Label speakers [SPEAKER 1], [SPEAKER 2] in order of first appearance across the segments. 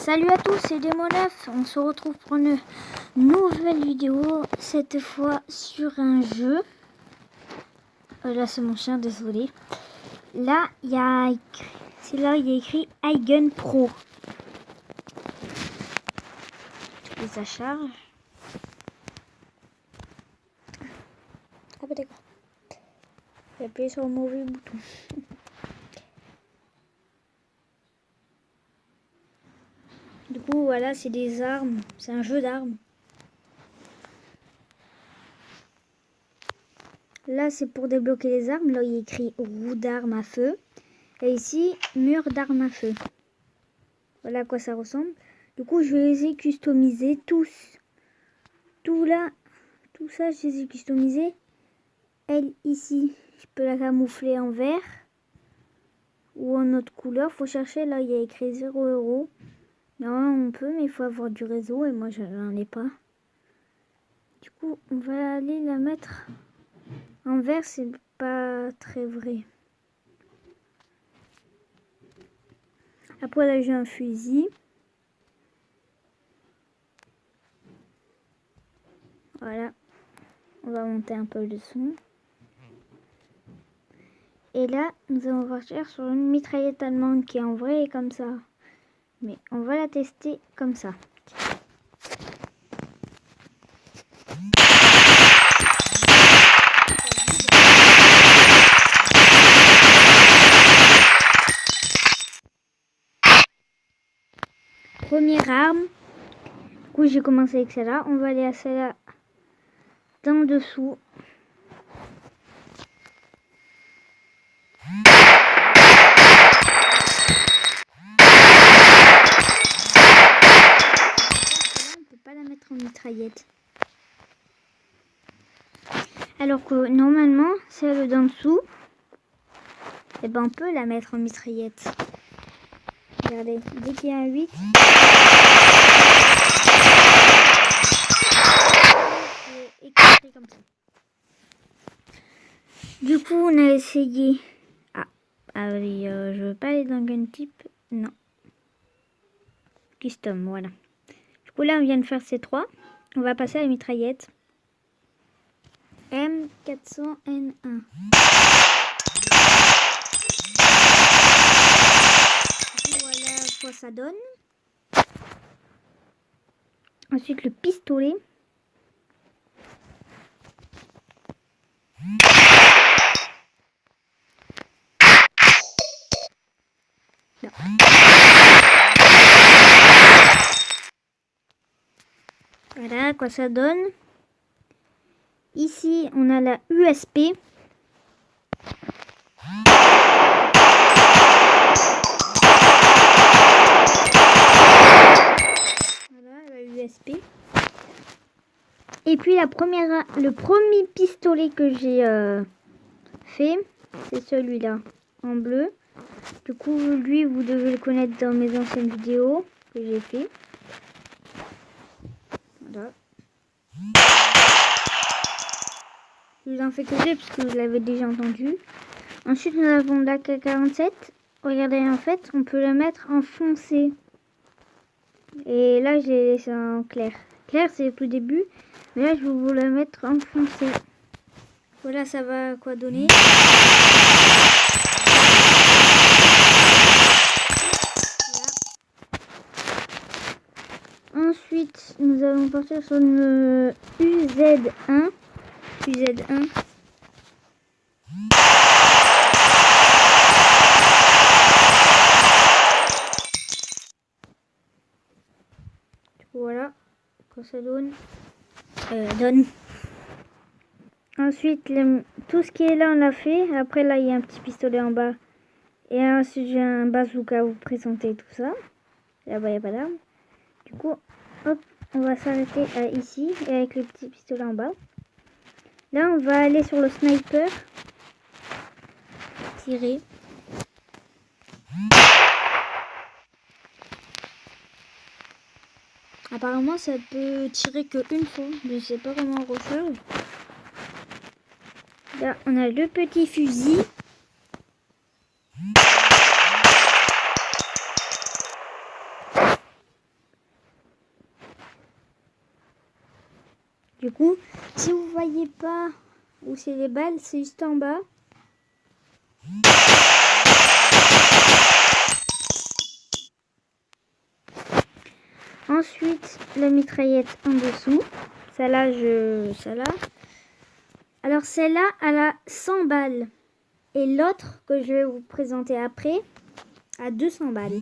[SPEAKER 1] Salut à tous, c'est Démo9. On se retrouve pour une nouvelle vidéo, cette fois sur un jeu. Là, c'est mon chien, désolé. Là, il y a écrit iGun Pro. Et ça charge. Ah bah d'accord. J'ai appuyé sur le mauvais bouton. Du coup, voilà, c'est des armes. C'est un jeu d'armes. Là, c'est pour débloquer les armes. Là, il y a écrit roue d'armes à feu. Et ici, mur d'armes à feu. Voilà à quoi ça ressemble. Du coup, je vais les ai customisés tous. Tout ça, je les ai customisés. Elle, ici, je peux la camoufler en vert. Ou en autre couleur. Faut chercher, là, il y a écrit 0 €. Non, on peut, mais il faut avoir du réseau. Et moi, je n'en ai pas. Du coup, on va aller la mettre en vert. C'est pas très vrai. Après, là, j'ai un fusil. Voilà. On va monter un peu le son. Et là, nous allons partir sur une mitraillette allemande qui est en vrai comme ça. Mais on va la tester comme ça. Première arme. Du coup, j'ai commencé avec celle-là. On va aller à celle-là d'en dessous. On peut pas la mettre en mitraillette. Alors que normalement, celle d'en dessous, eh ben, on peut la mettre en mitraillette. Regardez, dès qu'il y a un 8, c'est éclaté comme ça. Du coup, on a essayé. Ah oui, je veux pas aller dans Gun Type. Non. Custom, voilà. Du coup, là, on vient de faire ces trois. On va passer à la mitraillette. M400N1. Voilà quoi ça donne. Ensuite, le pistolet. Non. Voilà à quoi ça donne. Ici, on a la USP. Voilà la USP. Et puis le premier pistolet que j'ai fait, c'est celui-là en bleu. Du coup, lui, vous devez le connaître dans mes anciennes vidéos que j'ai fait. Voilà. Je vous en fais que deux puisque vous l'avez déjà entendu. Ensuite, nous avons la K47. Regardez, en fait, on peut la mettre en foncé. Et là, j'ai laissé en clair. Clair, c'est le tout début. Mais là, je vais vous la mettre en foncé. Voilà, ça va quoi donner. Voilà. Ensuite, nous allons partir sur une UZ1. UZ1. Voilà, quoi ça donne. Ensuite, tout ce qui est là, on l'a fait. Après, là, il y a un petit pistolet en bas. Et ensuite, j'ai un bazooka à vous présenter tout ça. Là-bas, il n'y a pas d'arme. Du coup, hop, on va s'arrêter ici. Et avec le petit pistolet en bas. Là, on va aller sur le sniper. Tirer. Apparemment, ça peut tirer qu'une fois. Je sais pas comment on recharge. Là, on a le petit fusil. Du coup, si vous voyez pas où c'est les balles, c'est juste en bas. Ensuite, la mitraillette en dessous. Celle-là, Alors, celle-là, elle a 100 balles. Et l'autre, que je vais vous présenter après, a 200 balles.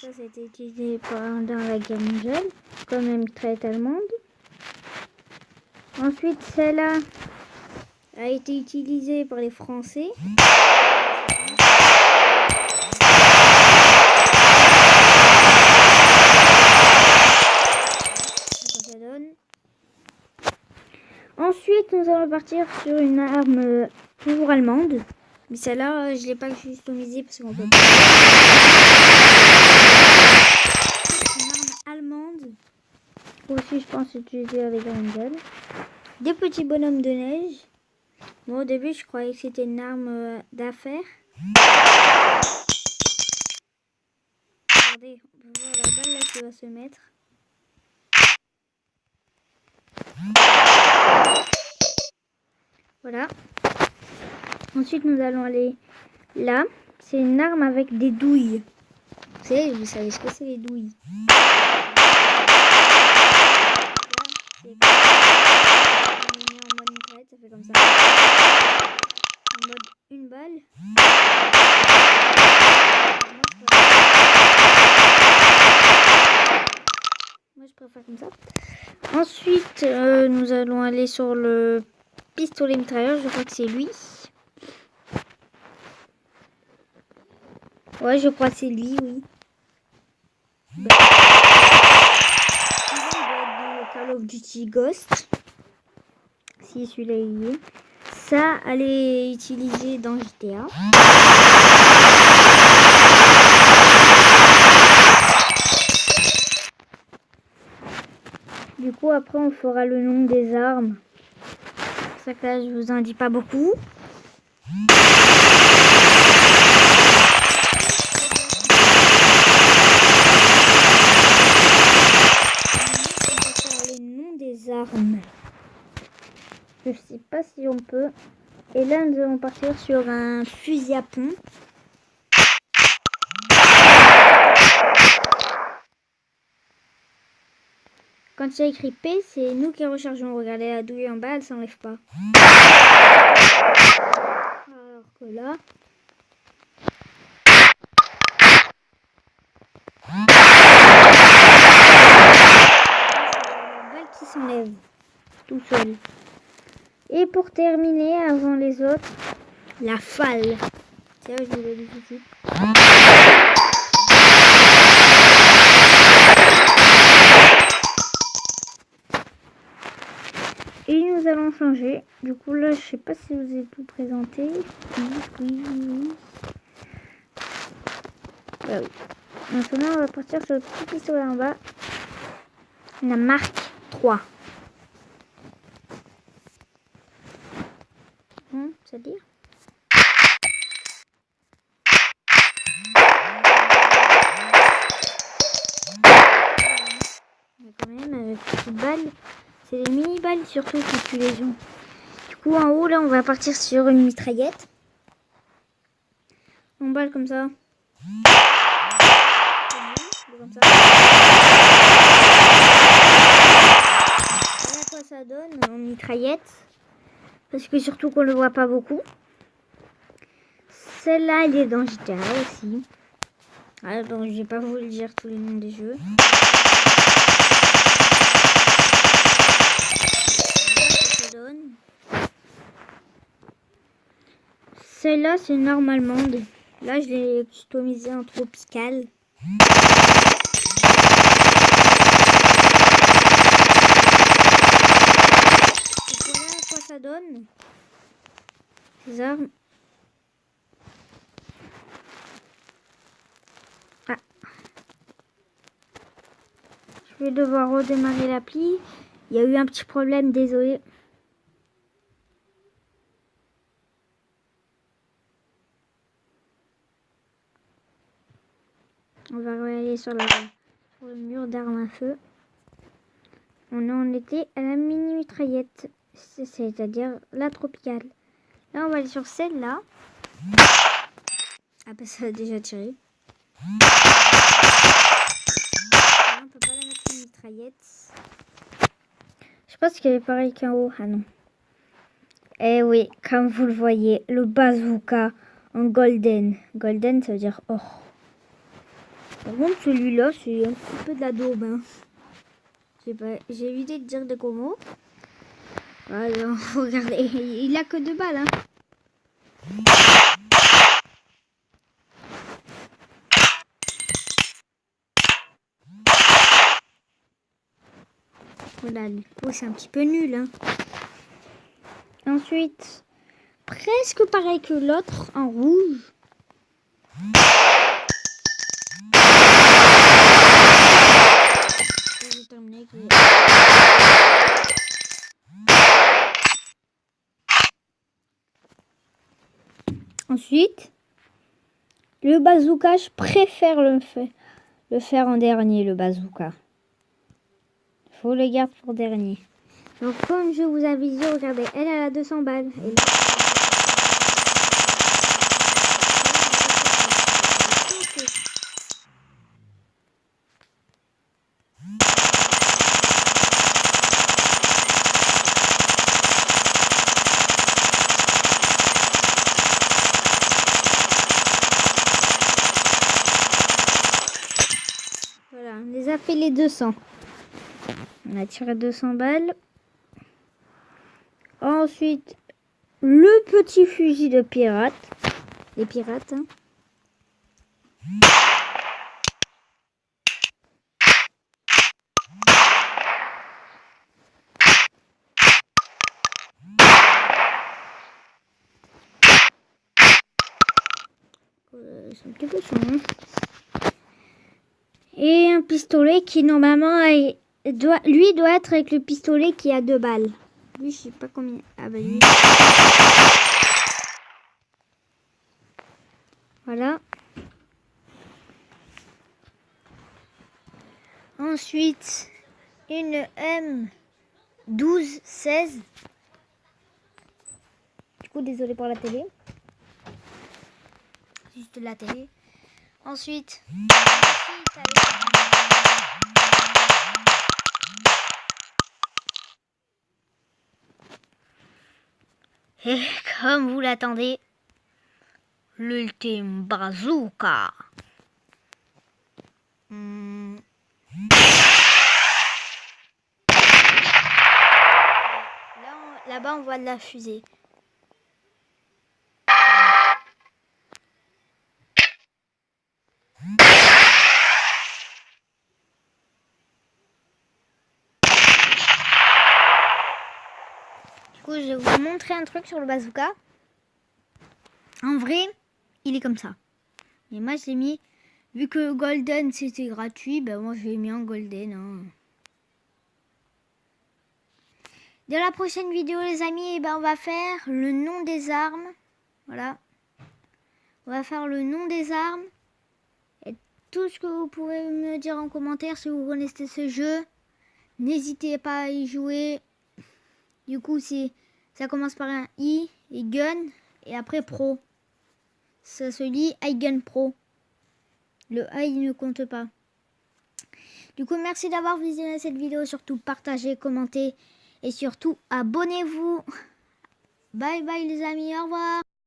[SPEAKER 1] Ça, c'était utilisé pendant la guerre mondiale, comme une mitraillette allemande. Ensuite, celle-là a été utilisée par les Français. Ça donne. Ensuite, nous allons partir sur une arme toujours allemande. Mais celle-là, je ne l'ai pas customisée parce qu'on peut pas. Une arme allemande. Aussi, je pense utiliser avec la mondiale. Des petits bonhommes de neige. Moi, au début, je croyais que c'était une arme d'affaires. Regardez, on peut voir la balle là qui va se mettre. Voilà. Ensuite, nous allons aller là. C'est une arme avec des douilles. Vous savez ce que c'est les douilles. En mode mitraillette, ça fait comme ça. En mode une balle. Moi, je préfère comme ça. Ensuite, nous allons aller sur le pistolet mitrailleur. Je crois que c'est lui. Ouais, je crois que c'est lui, oui. Call of Duty Ghost. Si celui-là y est. Ça, elle est utilisée dans GTA. Du coup, après, on fera le nom des armes. C'est pour ça que là, je vous en dis pas beaucoup. Armes. Je sais pas si on peut. Et là, nous allons partir sur un fusil à pompe. Quand il y a écrit P, c'est nous qui rechargeons. Regardez la douille en bas, elle s'enlève pas. Alors que là... la balle qui s'enlève tout seul. Et pour terminer, avant les autres, la falle. Tiens, je vous l'ai dit tout de suite. Et nous allons changer. Du coup, là, je sais pas si vous avez tout présenté. Oui. Bah oui. Maintenant, on va partir sur le petit pistolet en bas. La marque 3. C'est-à-dire quand même, avec petites balles. C'est les mini-balles surtout qui tuent les gens. Du coup, en haut, là, on va partir sur une mitraillette. On balle comme ça. Comme ça. Voilà à quoi ça donne en mitraillette. Parce que surtout qu'on le voit pas beaucoup. Celle-là, elle est dans GTA aussi. Alors, donc, je vais pas vous le dire tous les noms des jeux. Celle-là, c'est une arme allemande. Là, je l'ai customisée en tropical. Voilà à quoi ça donne. Ces armes. Ah. Je vais devoir redémarrer l'appli. Il y a eu un petit problème, désolé. On va aller sur le mur d'armes à feu. on en était à la mini mitraillette, c'est-à-dire la tropicale. Là, on va aller sur celle-là. Ah bah ça a déjà tiré. Là, on peut pas la mettre une mitraillette. Je pense qu'elle est pareille qu'en haut. Ah non. Eh oui, comme vous le voyez, le bazooka en golden. Golden, ça veut dire or. Par contre, celui-là, c'est un petit peu de la daube. Hein. J'ai évité de dire des gros mots. Alors, regardez, il a que 2 balles. Hein. Voilà, c'est un petit peu nul. Hein. Ensuite, presque pareil que l'autre, en rouge. J'ai terminé avec Ensuite, le bazooka, je préfère le faire en dernier, le bazooka. Faut le garder pour dernier. Donc, comme je vous avais dit, regardez, elle a 200 balles. Et là, voilà, on les a fait les 200. On a tiré 200 balles. Ensuite, le petit fusil de pirate. Les pirates. Hein. C'est un petit peu chiant, hein. Et un pistolet qui normalement doit être avec le pistolet qui a 2 balles. Lui, je sais pas combien. Ah bah lui. Voilà. Ensuite, une M1216. Du coup, désolé pour la télé. Juste de la télé. Ensuite, et comme vous l'attendez, l'ultime bazooka. Là-bas, on voit de la fusée. Du coup, je vais vous montrer un truc sur le bazooka. En vrai, il est comme ça. Mais moi, je l'ai mis, vu que Golden, c'était gratuit, ben moi, je l'ai mis en Golden. Hein. Dans la prochaine vidéo, les amis, on va faire le nom des armes. Voilà. On va faire le nom des armes. Et tout ce que vous pouvez me dire en commentaire si vous connaissez ce jeu. N'hésitez pas à y jouer. Du coup, ça commence par un I et gun. Et après pro. Ça se lit iGun Pro. Le I ne compte pas. Du coup, merci d'avoir visionné cette vidéo. Surtout, partagez, commentez. Et surtout, abonnez-vous. Bye bye les amis. Au revoir.